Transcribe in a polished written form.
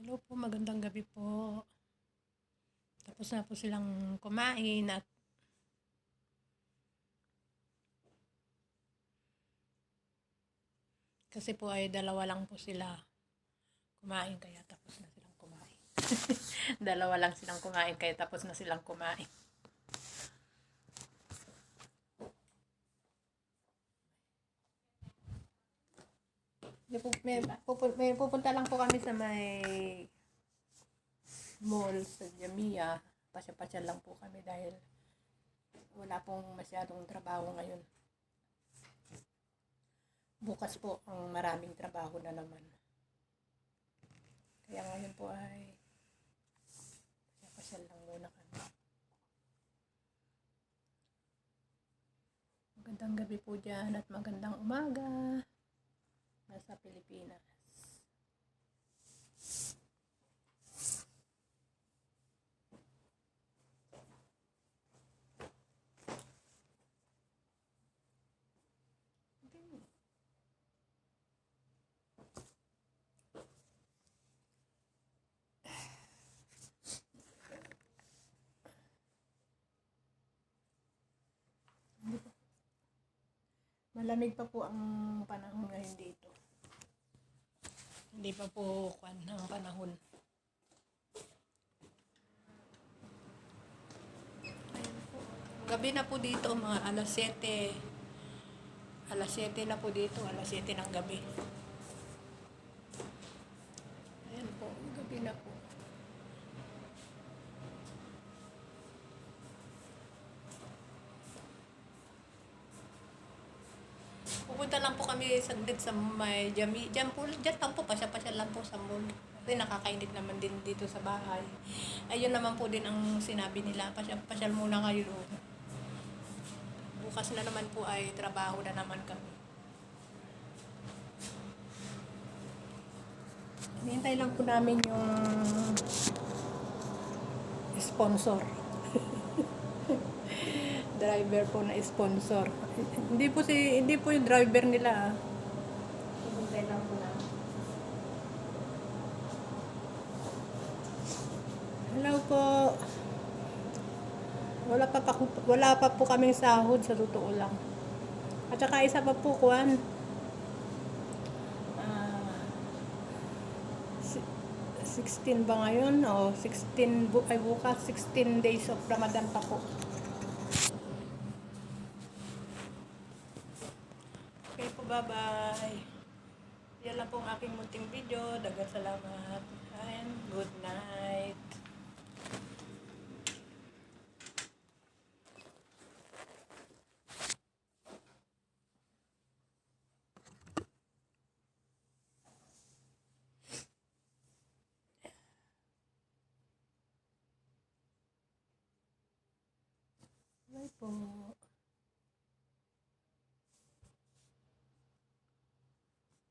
Hello po, magandang gabi po. Tapos na po silang kumain at kasi po ay dalawa lang po sila kumain kaya tapos na silang kumain. Dalawa lang silang kumain kaya tapos na silang kumain. May pupunta lang po kami sa may mall sa Jamia. Pasya-pasya lang po kami dahil wala pong masyadong trabaho ngayon. Bukas po ang maraming trabaho na naman. Kaya ngayon po ay pasya-pasya lang muna kami. Magandang gabi po dyan at magandang umaga nasa Pilipinas. Malamig pa po ang panahon ngayon dito. Hindi pa po ang panahon. Gabi na po dito, mga alas 7. Alas 7 na po dito, alas 7 ng gabi. Ayan po, gabi na po. Pupunta lang po kami saglit sa may Jami. Diyan lang po, pasya-pasya lang po sa mall. Kasi nakakainit naman din dito sa bahay. Ayun naman po din ang sinabi nila, pasyal muna kayo doon. Bukas na naman po ay trabaho na naman kami. Hinihintay lang po namin yung sponsor. Driver po na sponsor. Hindi po yung driver nila. Hinihintay lang po namin. Hello po. Wala pa po kaming sahod sa totoo lang. At saka isa pa po kuan. 16 ba ngayon? O 16 ay bukas 16 days of Ramadan pa po. Okay po, bye-bye. Yan lang po ang aking munting video. Dagang salamat and good night. Bye po.